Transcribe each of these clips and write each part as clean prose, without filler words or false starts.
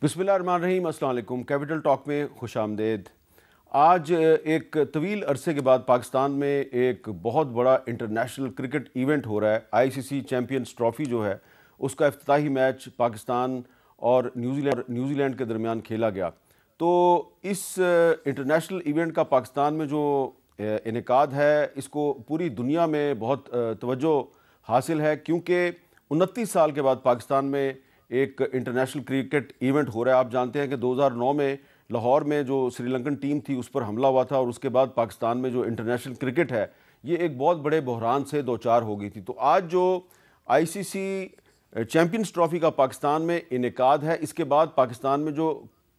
बिस्मिल्लाहिर्रहमानिर्रहीम, अस्सलाम वालेकुम। कैपिटल टॉक में खुश आमदेद। आज एक तवील अरसे के बाद पाकिस्तान में एक बहुत बड़ा इंटरनेशनल क्रिकेट इवेंट हो रहा है। आईसीसी चैम्पियंस ट्रॉफ़ी जो है उसका इफ्तिताही मैच पाकिस्तान और न्यूजीलैंड के दरमियान खेला गया। तो इस इंटरनेशनल इवेंट का पाकिस्तान में जो इनेकाद है इसको पूरी दुनिया में बहुत तवज्जो हासिल है, क्योंकि 29 साल के बाद पाकिस्तान में एक इंटरनेशनल क्रिकेट इवेंट हो रहा है। आप जानते हैं कि 2009 में लाहौर में जो श्रीलंकन टीम थी उस पर हमला हुआ था और उसके बाद पाकिस्तान में जो इंटरनेशनल क्रिकेट है ये एक बहुत बड़े बहरान से दो चार हो गई थी। तो आज जो आईसीसी चैम्पियंस ट्रॉफ़ी का पाकिस्तान में इनेकाद है, इसके बाद पाकिस्तान में जो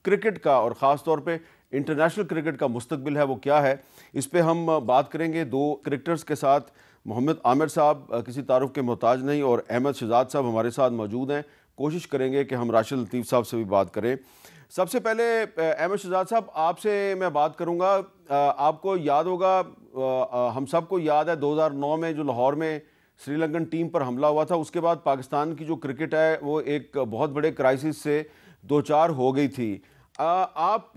क्रिकेट का और ख़ास तौर पे इंटरनेशनल क्रिकेट का मुस्तकबिल है वो क्या है, इस पर हम बात करेंगे दो क्रिकेटर्स के साथ। मोहम्मद आमिर साहब किसी तारुफ के मोहताज नहीं और अहमद शहजाद साहब हमारे साथ मौजूद हैं। कोशिश करेंगे कि हम राशिद लतीफ़ साहब से भी बात करें। सबसे पहले अहमद शहजाद साहब आपसे मैं बात करूंगा। आपको याद होगा, हम सबको याद है 2009 में जो लाहौर में श्रीलंकन टीम पर हमला हुआ था, उसके बाद पाकिस्तान की जो क्रिकेट है वो एक बहुत बड़े क्राइसिस से दो चार हो गई थी। आप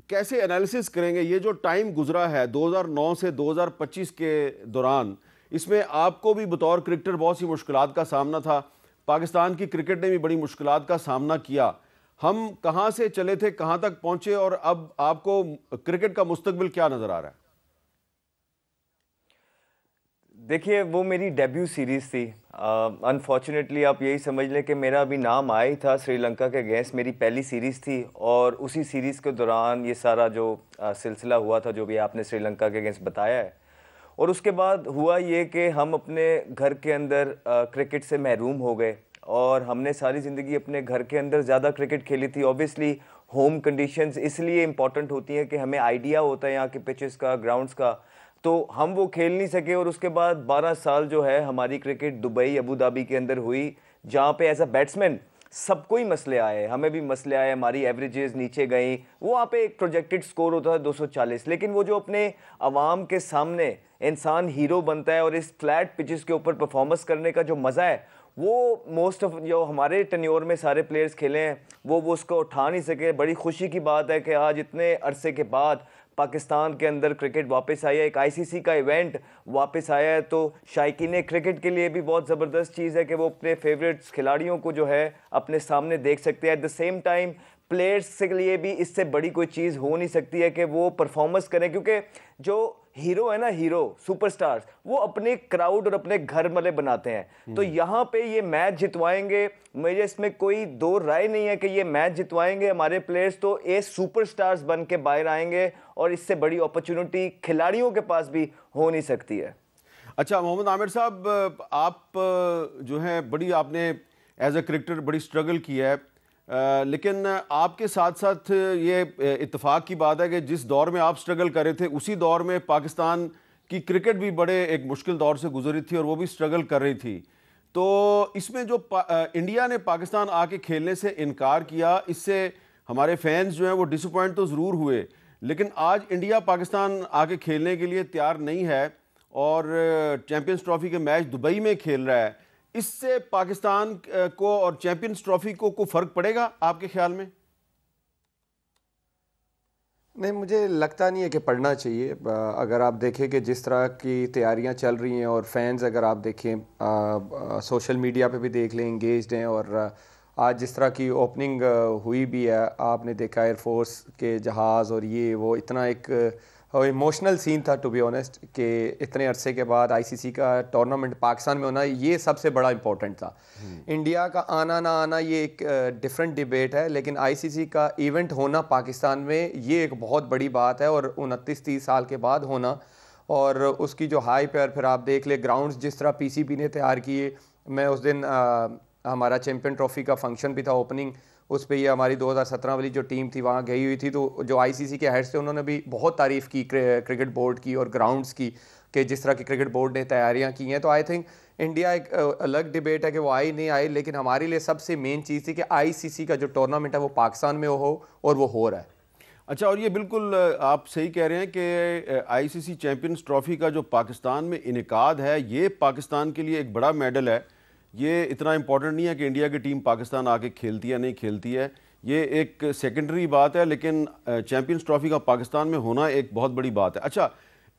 कैसे एनालिसिस करेंगे ये जो टाइम गुजरा है 2009 से 2025 के दौरान? इसमें आपको भी बतौर क्रिकेटर बहुत सी मुश्किलात का सामना था, पाकिस्तान की क्रिकेट ने भी बड़ी मुश्किलात का सामना किया। हम कहाँ से चले थे, कहाँ तक पहुँचे और अब आपको क्रिकेट का मुस्तकबिल क्या नज़र आ रहा है? देखिए, वो मेरी डेब्यू सीरीज़ थी। अनफॉर्चुनेटली आप यही समझ लें कि मेरा अभी नाम आया ही था श्रीलंका के अगेंस्ट, मेरी पहली सीरीज़ थी और उसी सीरीज़ के दौरान ये सारा जो सिलसिला हुआ था जो भी आपने श्रीलंका के अगेंस्ट बताया है। और उसके बाद हुआ ये कि हम अपने घर के अंदर क्रिकेट से महरूम हो गए और हमने सारी ज़िंदगी अपने घर के अंदर ज़्यादा क्रिकेट खेली थी। ऑब्वियसली होम कंडीशंस इसलिए इम्पॉर्टेंट होती हैं कि हमें आइडिया होता है यहाँ के पिचेस का, ग्राउंड्स का, तो हम वो खेल नहीं सके। और उसके बाद 12 साल जो है हमारी क्रिकेट दुबई, अबू धाबी के अंदर हुई, जहाँ पे एज अ बैट्समैन सबको ही मसले आए, हमें भी मसले आए, हमारी एवरेजेस नीचे गई। वो वहाँ पे एक प्रोजेक्टेड स्कोर होता है 240, लेकिन वो जो अपने अवाम के सामने इंसान हीरो बनता है और इस फ्लैट पिचेस के ऊपर परफॉर्मेंस करने का जो मज़ा है वो मोस्ट ऑफ जो हमारे टेन्योर में सारे प्लेयर्स खेले हैं वो उसको उठा नहीं सके। बड़ी खुशी की बात है कि आज इतने अरसे के बाद पाकिस्तान के अंदर क्रिकेट वापस आया है, एक आईसीसी का इवेंट वापस आया है। तो शायकीन क्रिकेट के लिए भी बहुत ज़बरदस्त चीज़ है कि वो अपने फेवरेट्स खिलाड़ियों को जो है अपने सामने देख सकते हैं। At the same time players के लिए भी इससे बड़ी कोई चीज़ हो नहीं सकती है कि वो परफॉर्मेंस करें, क्योंकि जो हीरो है ना, हीरो सुपरस्टार्स, वो अपने क्राउड और अपने घर वाले बनाते हैं। तो यहाँ पे ये मैच जितवाएंगे, मुझे इसमें कोई दो राय नहीं है कि ये मैच जितवाएंगे हमारे प्लेयर्स, तो ये सुपरस्टार्स बन के बाहर आएंगे और इससे बड़ी अपॉर्चुनिटी खिलाड़ियों के पास भी हो नहीं सकती है। अच्छा मोहम्मद आमिर साहब, आप जो है बड़ी आपने एज ए क्रिकेटर बड़ी स्ट्रगल की है, लेकिन आपके साथ साथ ये इत्तेफाक की बात है कि जिस दौर में आप स्ट्रगल कर रहे थे उसी दौर में पाकिस्तान की क्रिकेट भी बड़े एक मुश्किल दौर से गुजरी थी और वो भी स्ट्रगल कर रही थी। तो इसमें जो इंडिया ने पाकिस्तान आके खेलने से इनकार किया, इससे हमारे फैंस जो हैं वो डिसअपॉइंट तो ज़रूर हुए, लेकिन आज इंडिया पाकिस्तान आके खेलने के लिए तैयार नहीं है और चैम्पियंस ट्रॉफ़ी के मैच दुबई में खेल रहा है। इससे पाकिस्तान को और चैंपियंस ट्रॉफी को फर्क पड़ेगा आपके ख्याल में? नहीं, मुझे लगता नहीं है कि पढ़ना चाहिए। अगर आप देखें कि जिस तरह की तैयारियां चल रही हैं और फैंस अगर आप देखें सोशल मीडिया पे भी देख लें, इंगेज्ड हैं। और आज जिस तरह की ओपनिंग हुई भी है, आपने देखा एयरफोर्स के जहाज़ और ये वो इतना एक इमोशनल सीन था टू बी ऑनेस्ट, कि इतने अरसे के बाद आईसीसी का टूर्नामेंट पाकिस्तान में होना ये सबसे बड़ा इंपॉर्टेंट था। इंडिया का आना ना आना ये एक डिफरेंट डिबेट है, लेकिन आईसीसी का इवेंट होना पाकिस्तान में ये एक बहुत बड़ी बात है और 29-30 साल के बाद होना, और उसकी जो हाइप है। फिर आप देख ले ग्राउंड्स जिस तरह पीसीबी ने तैयार किए। मैं उस दिन हमारा चैम्पियन ट्रॉफी का फंक्शन भी था, ओपनिंग, उस पर ये हमारी 2017 वाली जो टीम थी वहाँ गई हुई थी। तो जो आईसीसी के हेड्स थे उन्होंने भी बहुत तारीफ़ की क्रिकेट बोर्ड की और ग्राउंड्स की, कि जिस तरह की क्रिकेट बोर्ड ने तैयारियाँ की हैं। तो आई थिंक इंडिया एक अलग डिबेट है कि वो आई नहीं आई, लेकिन हमारे लिए सबसे मेन चीज़ थी कि आईसीसी का जो टूर्नामेंट है वो पाकिस्तान में हो और वो हो रहा है। अच्छा, और ये बिल्कुल आप सही कह रहे हैं कि आईसीसी चैम्पियंस ट्रॉफ़ी का जो पाकिस्तान में इनेकाद है ये पाकिस्तान के लिए एक बड़ा मेडल है, ये इतना इम्पोर्टेंट नहीं है कि इंडिया की टीम पाकिस्तान आके खेलती है नहीं खेलती है, ये एक सेकेंडरी बात है, लेकिन चैम्पियंस ट्रॉफी का पाकिस्तान में होना एक बहुत बड़ी बात है। अच्छा,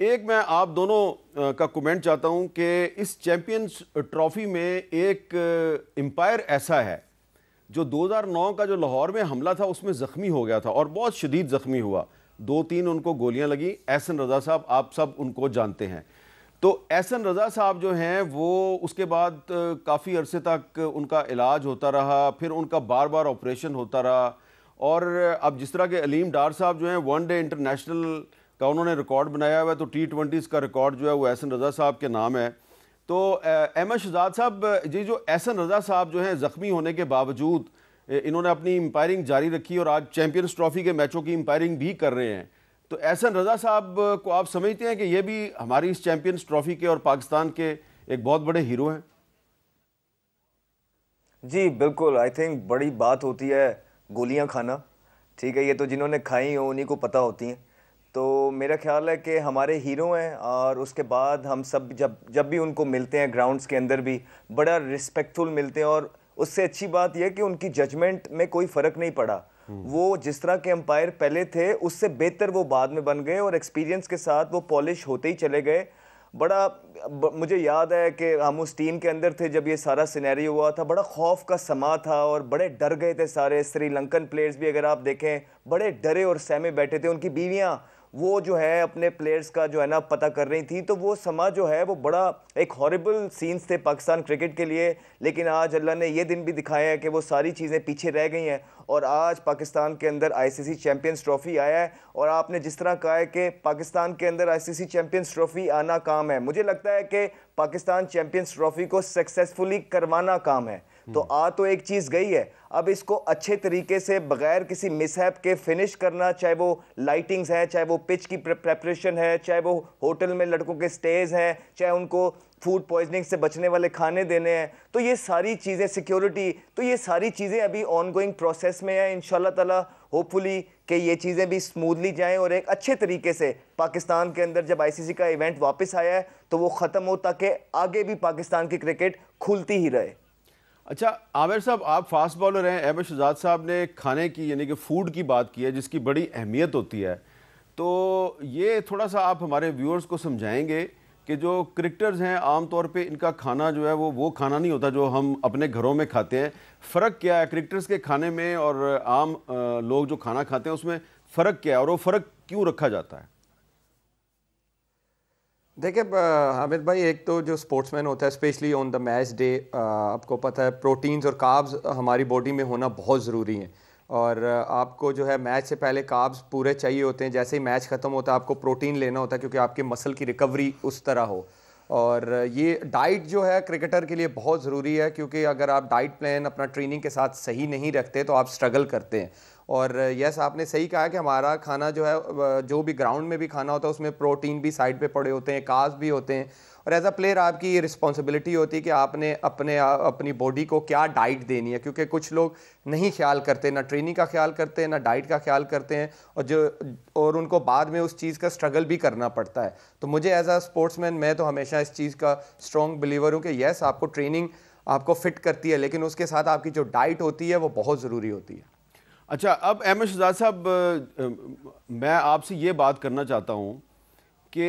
एक मैं आप दोनों का कमेंट चाहता हूं कि इस चैम्पियंस ट्रॉफी में एक एम्पायर ऐसा है जो 2009 का जो लाहौर में हमला था उसमें ज़ख्मी हो गया था और बहुत शदीद ज़ख्मी हुआ, 2-3 उनको गोलियां लगी। एहसन रज़ा साहब, आप सब उनको जानते हैं। तो एहसन रज़ा साहब जो हैं वो उसके बाद काफ़ी अरसे तक उनका इलाज होता रहा, फिर उनका बार बार ऑपरेशन होता रहा, और अब जिस तरह के अलीम डार साहब जो हैं वनडे इंटरनेशनल का उन्होंने रिकॉर्ड बनाया हुआ है, तो T20 का रिकॉर्ड जो है वो एहसन रज़ा साहब के नाम है। तो अहमद शहजाद साहब जी, जो एहसन रज़ा साहब जो हैं ज़ख्मी होने के बावजूद इन्होंने अपनी एम्पायरिंग जारी रखी और आज चैम्पियंस ट्रॉफी के मैचों की एम्पायरिंग भी कर रहे हैं, तो एहसन रज़ा साहब को आप समझते हैं कि ये भी हमारी इस चैम्पियंस ट्रॉफी के और पाकिस्तान के एक बहुत बड़े हीरो हैं? जी बिल्कुल, आई थिंक बड़ी बात होती है गोलियां खाना, ठीक है, ये तो जिन्होंने खाई हो उन्हीं को पता होती हैं। तो मेरा ख्याल है कि हमारे हीरो हैं, और उसके बाद हम सब जब भी उनको मिलते हैं ग्राउंड्स के अंदर भी बड़ा रिस्पेक्टफुल मिलते हैं, और उससे अच्छी बात यह कि उनकी जजमेंट में कोई फ़र्क नहीं पड़ा। वो जिस तरह के अंपायर पहले थे उससे बेहतर वो बाद में बन गए, और एक्सपीरियंस के साथ वो पॉलिश होते ही चले गए। मुझे याद है कि हम उस टीम के अंदर थे जब ये सारा सिनेरियो हुआ था, बड़ा खौफ का समा था और बड़े डर गए थे सारे। श्रीलंकन प्लेयर्स भी अगर आप देखें बड़े डरे और सहमे बैठे थे, उनकी बीवियां वो जो है अपने प्लेयर्स का जो है ना पता कर रही थी। तो वो समा जो है वो बड़ा एक हॉरिबल सीन्स थे पाकिस्तान क्रिकेट के लिए। लेकिन आज अल्लाह ने ये दिन भी दिखाया है कि वो सारी चीज़ें पीछे रह गई हैं, और आज पाकिस्तान के अंदर आईसीसी चैंपियंस ट्रॉफी आया है। और आपने जिस तरह कहा है कि पाकिस्तान के अंदर आईसीसी चैंपियंस ट्रॉफी आना काम है, मुझे लगता है कि पाकिस्तान चैंपियंस ट्रॉफी को सक्सेसफुली करवाना काम है। तो तो एक चीज़ गई है, अब इसको अच्छे तरीके से बगैर किसी मिसहैप के फिनिश करना, चाहे वो लाइटिंग्स है, चाहे वो पिच की प्रेपरेशन है, चाहे वो होटल में लड़कों के स्टेज हैं, चाहे उनको फूड पॉइजनिंग से बचने वाले खाने देने हैं, तो ये सारी चीज़ें, सिक्योरिटी, तो ये सारी चीज़ें अभी ऑनगोइंग प्रोसेस में है। इंशाल्लाह ताला होपफुली कि ये चीज़ें भी स्मूथली जाएं और एक अच्छे तरीके से पाकिस्तान के अंदर जब आईसीसी का इवेंट वापस आया है तो वो ख़त्म हो, ताकि आगे भी पाकिस्तान की क्रिकेट खुलती ही रहे। अच्छा आमिर साहब, आप फास्ट बॉलर हैं, अहमद शहजाद साहब ने खाने की यानी कि फ़ूड की बात की है जिसकी बड़ी अहमियत होती है, तो ये थोड़ा सा आप हमारे व्यूअर्स को समझाएंगे कि जो क्रिकेटर्स हैं आम तौर पे इनका खाना जो है वो खाना नहीं होता जो हम अपने घरों में खाते हैं। फ़र्क क्या है क्रिकेटर्स के खाने में और आम लोग जो खाना खाते हैं उसमें फ़र्क क्या है, और वो फ़र्क क्यों रखा जाता है? देखिए हामिद भाई, एक तो जो स्पोर्ट्समैन होता है specially on the match day, आपको पता है प्रोटीन्स और कार्ब्स हमारी बॉडी में होना बहुत ज़रूरी है, और आपको जो है मैच से पहले कार्ब्स पूरे चाहिए होते हैं। जैसे ही मैच ख़त्म होता है आपको प्रोटीन लेना होता है क्योंकि आपके मसल की रिकवरी उस तरह हो। और ये डाइट जो है क्रिकेटर के लिए बहुत ज़रूरी है, क्योंकि अगर आप डाइट प्लान अपना ट्रेनिंग के साथ सही नहीं रखते तो आप स्ट्रगल करते हैं। और यस, आपने सही कहा कि हमारा खाना जो है, जो भी ग्राउंड में भी खाना होता है उसमें प्रोटीन भी साइड पे पड़े होते हैं, कार्ब्स भी होते हैं, और एज अ प्लेयर आपकी ये रिस्पॉन्सिबिलिटी होती है कि आपने अपनी बॉडी को क्या डाइट देनी है, क्योंकि कुछ लोग नहीं ख्याल करते, ना ट्रेनिंग का ख्याल करते हैं ना डाइट का ख्याल करते हैं, और उनको बाद में उस चीज़ का स्ट्रगल भी करना पड़ता है। तो मुझे एज अ स्पोर्ट्समैन मैं तो हमेशा इस चीज़ का स्ट्रॉन्ग बिलीवर हूँ कि यस, आपको ट्रेनिंग आपको फिट करती है, लेकिन उसके साथ आपकी जो डाइट होती है वो बहुत ज़रूरी होती है। अच्छा, अब अहमद शहजाद साहब, मैं आपसे ये बात करना चाहता हूँ कि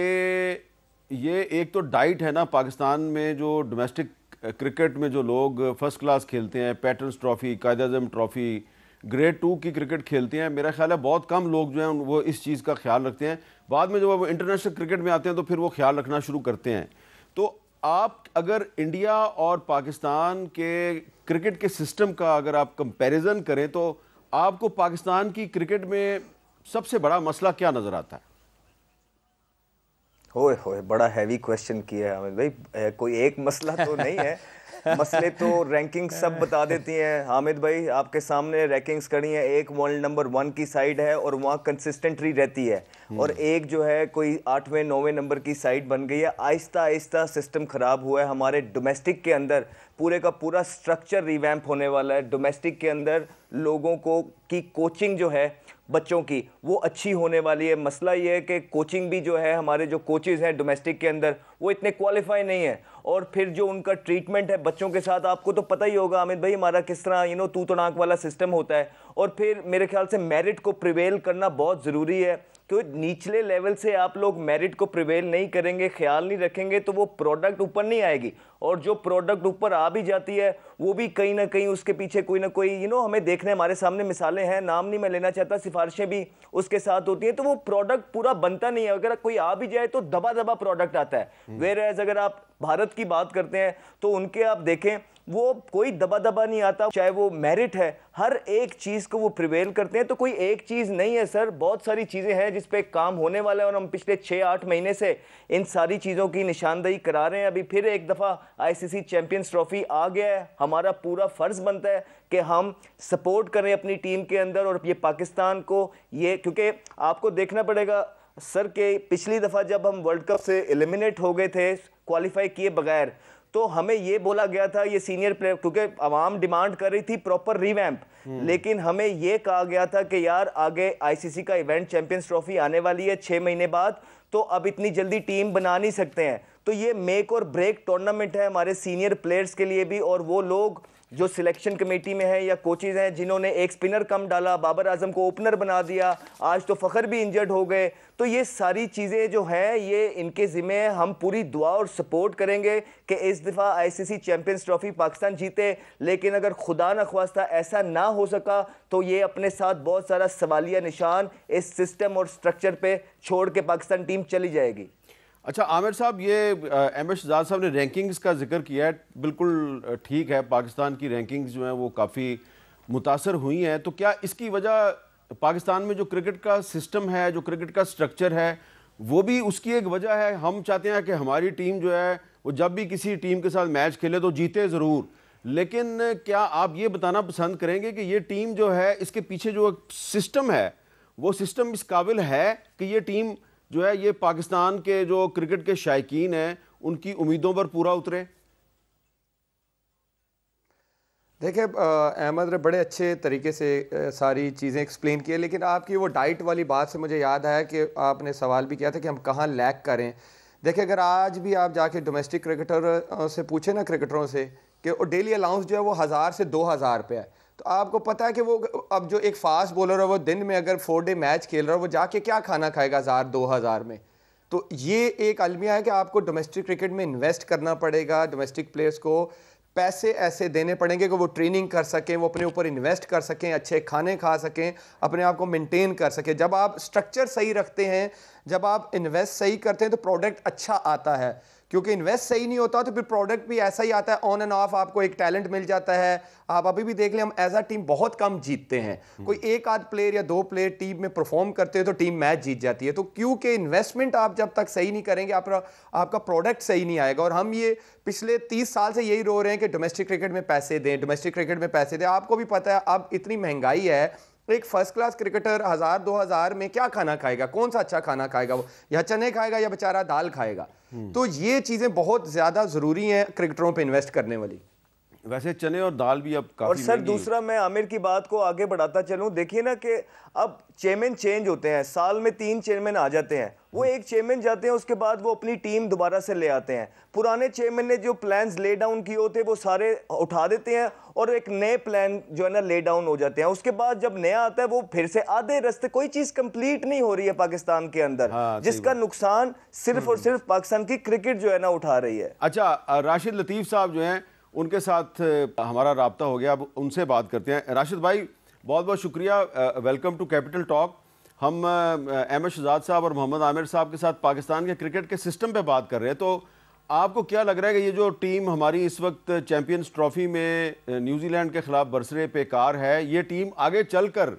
ये एक तो डाइट है ना, पाकिस्तान में जो डोमेस्टिक क्रिकेट में जो लोग फर्स्ट क्लास खेलते हैं, patterns trophy, Quaid-e-Azam trophy, grade 2 की क्रिकेट खेलते हैं, मेरा ख्याल है बहुत कम लोग जो हैं वो इस चीज़ का ख्याल रखते हैं। बाद में जब वो इंटरनेशनल क्रिकेट में आते हैं तो फिर वो ख्याल रखना शुरू करते हैं। तो आप अगर इंडिया और पाकिस्तान के क्रिकेट के सिस्टम का अगर आप कंपैरिजन करें तो आपको पाकिस्तान की क्रिकेट में सबसे बड़ा मसला क्या नज़र आता है? होए होए, बड़ा हैवी क्वेश्चन किया है हामिद भाई। कोई एक मसला तो नहीं है, मसले तो रैंकिंग सब बता देती हैं। हामिद भाई आपके सामने रैंकिंग्स करी हैं, एक वर्ल्ड नंबर 1 की साइड है और वहाँ कंसिस्टेंटली रहती है। और एक जो है कोई 8वें 9वें नंबर की साइड बन गई है। आहिस्ता आहिस्ता सिस्टम ख़राब हुआ है। हमारे डोमेस्टिक के अंदर पूरे का पूरा स्ट्रक्चर रिवैम्प होने वाला है। डोमेस्टिक के अंदर लोगों को की कोचिंग जो है बच्चों की वो अच्छी होने वाली है। मसला ये है कि कोचिंग भी जो है, हमारे जो कोचेज़ हैं डोमेस्टिक के अंदर वो इतने क्वालिफाई नहीं है, और फिर जो उनका ट्रीटमेंट है बच्चों के साथ, आपको तो पता ही होगा आमिर भाई हमारा किस तरह तू तड़ाक वाला सिस्टम होता है। और फिर मेरे ख्याल से मेरिट को प्रिवेल करना बहुत ज़रूरी है, क्योंकि निचले लेवल से आप लोग मेरिट को प्रिवेल नहीं करेंगे, ख्याल नहीं रखेंगे, तो वो प्रोडक्ट ऊपर नहीं आएगी। और जो प्रोडक्ट ऊपर आ भी जाती है वो भी कहीं ना कहीं उसके पीछे कोई ना कोई हमें देखने, हमारे सामने मिसालें हैं, नाम नहीं मैं लेना चाहता, सिफारिशें भी उसके साथ होती हैं, तो वो प्रोडक्ट पूरा बनता नहीं है। अगर कोई आ भी जाए तो दबा दबा प्रोडक्ट आता है। वेयर एज अगर आप भारत की बात करते हैं तो उनके आप देखें वो कोई दबा दबा नहीं आता, चाहे वो मेरिट है, हर एक चीज़ को वो प्रिवेल करते हैं। तो कोई एक चीज़ नहीं है सर, बहुत सारी चीज़ें हैं जिस पे काम होने वाला है, और हम पिछले 6-8 महीने से इन सारी चीज़ों की निशानदेही करा रहे हैं। अभी फिर एक दफ़ा आईसीसी चैंपियंस ट्रॉफी आ गया है, हमारा पूरा फ़र्ज़ बनता है कि हम सपोर्ट करें अपनी टीम के अंदर, और ये पाकिस्तान को ये, क्योंकि आपको देखना पड़ेगा सर के पिछली दफ़ा जब हम वर्ल्ड कप से एलिमिनेट हो गए थे क्वालिफाई किए बगैर, तो हमें ये बोला गया था, ये सीनियर प्लेयर, क्योंकि आवाम डिमांड कर रही थी प्रॉपर रिवैम्प, लेकिन हमें ये कहा गया था कि यार आगे आईसीसी का इवेंट चैंपियंस ट्रॉफी आने वाली है 6 महीने बाद, तो अब इतनी जल्दी टीम बना नहीं सकते हैं। तो ये मेक और ब्रेक टूर्नामेंट है हमारे सीनियर प्लेयर्स के लिए भी, और वो लोग जो सिलेक्शन कमेटी में है या कोचेज हैं जिन्होंने एक स्पिनर कम डाला, बाबर आजम को ओपनर बना दिया, आज तो फ़खर भी इंजर्ड हो गए, तो ये सारी चीज़ें जो हैं ये इनके ज़िम्मे है। हम पूरी दुआ और सपोर्ट करेंगे कि इस दफ़ा आईसीसी चैंपियंस ट्रॉफी पाकिस्तान जीते, लेकिन अगर खुदा न ख्वास्ता ऐसा ना हो सका तो ये अपने साथ बहुत सारा सवालिया निशान इस सिस्टम और स्ट्रक्चर पे छोड़ के पाकिस्तान टीम चली जाएगी। अच्छा आमिर साहब, ये एम.एस. शहजाद साहब ने रैंकिंग्स का जिक्र किया है, बिल्कुल ठीक है, पाकिस्तान की रैंकिंग्स जो हैं वो काफ़ी मुतासर हुई हैं, तो क्या इसकी वजह पाकिस्तान में जो क्रिकेट का सिस्टम है, जो क्रिकेट का स्ट्रक्चर है, वो भी उसकी एक वजह है? हम चाहते हैं कि हमारी टीम जो है वो जब भी किसी टीम के साथ मैच खेले तो जीते ज़रूर, लेकिन क्या आप ये बताना पसंद करेंगे कि ये टीम जो है इसके पीछे जो सिस्टम है वो सिस्टम इस काबिल है कि ये टीम जो है ये पाकिस्तान के जो क्रिकेट के शायकीन हैं उनकी उम्मीदों पर पूरा उतरे? देखिए अहमद ने बड़े अच्छे तरीके से सारी चीज़ें एक्सप्लेन की है, लेकिन आपकी वो डाइट वाली बात से मुझे याद आया कि आपने सवाल भी किया था कि हम कहाँ लैक करें। देखिए अगर आज भी आप जाके डोमेस्टिक क्रिकेटर से पूछे ना, क्रिकेटरों से, कि डेली अलाउंस जो है वो 1000 से 2000 रुपये है, तो आपको पता है कि वो अब जो एक फास्ट बॉलर है वो दिन में अगर 4 डे मैच खेल रहा है वो जाके क्या खाना खाएगा 1000-2000 में। तो ये एक अलमिया है कि आपको डोमेस्टिक क्रिकेट में इन्वेस्ट करना पड़ेगा, डोमेस्टिक प्लेयर्स को पैसे ऐसे देने पड़ेंगे कि वो ट्रेनिंग कर सकें, वो अपने ऊपर इन्वेस्ट कर सकें, अच्छे खाने खा सकें, अपने आप को मेंटेन कर सकें। जब आप स्ट्रक्चर सही रखते हैं, जब आप इन्वेस्ट सही करते हैं तो प्रोडक्ट अच्छा आता है, क्योंकि इन्वेस्ट सही नहीं होता तो फिर प्रोडक्ट भी ऐसा ही आता है, ऑन एंड ऑफ आपको एक टैलेंट मिल जाता है। आप अभी भी देख लें, हम एज अ टीम बहुत कम जीतते हैं, कोई एक आध प्लेयर या 2 प्लेयर टीम में परफॉर्म करते हैं तो टीम मैच जीत जाती है। तो क्योंकि इन्वेस्टमेंट आप जब तक सही नहीं करेंगे आपका प्रोडक्ट सही नहीं आएगा। और हम ये पिछले 30 साल से यही रो रहे हैं कि डोमेस्टिक क्रिकेट में पैसे दें, डोमेस्टिक क्रिकेट में पैसे दें। आपको भी पता है अब इतनी महंगाई है, एक फर्स्ट क्लास क्रिकेटर 1000-2000 में क्या खाना खाएगा, कौन सा अच्छा खाना खाएगा, वो या चने खाएगा या बेचारा दाल खाएगा। तो ये चीजें बहुत ज्यादा जरूरी हैं क्रिकेटरों पे इन्वेस्ट करने वाली। वैसे चने और दाल भी अब काफी, और सर दूसरा मैं आमिर की बात को आगे बढ़ाता चलूं, देखिए ना कि अब चेयरमैन चेंज होते हैं, साल में 3 चेयरमैन आ जाते हैं, वो एक चेयरमैन जाते हैं उसके बाद वो अपनी टीम दोबारा से ले आते हैं। पुराने चेयरमैन ने जो प्लान्स ले डाउन किए होते वो सारे उठा देते हैं और एक नए प्लान जो है ना ले डाउन हो जाते हैं। उसके बाद जब नया आता है वो फिर से आधे रास्ते, कोई चीज कंप्लीट नहीं हो रही है पाकिस्तान के अंदर, जिसका नुकसान सिर्फ और सिर्फ पाकिस्तान की क्रिकेट जो है ना उठा रही है। अच्छा, राशिद लतीफ़ साहब जो हैं उनके साथ हमारा राब्ता हो गया, अब उनसे बात करते हैं। राशिद भाई बहुत बहुत शुक्रिया, वेलकम टू कैपिटल टॉक। हम एम.एस. शहजाद साहब और मोहम्मद आमिर साहब के साथ पाकिस्तान के क्रिकेट के सिस्टम पे बात कर रहे हैं। तो आपको क्या लग रहा है कि ये जो टीम हमारी इस वक्त चैंपियंस ट्रॉफी में न्यूजीलैंड के खिलाफ बरसरे पेकार है, ये टीम आगे चलकर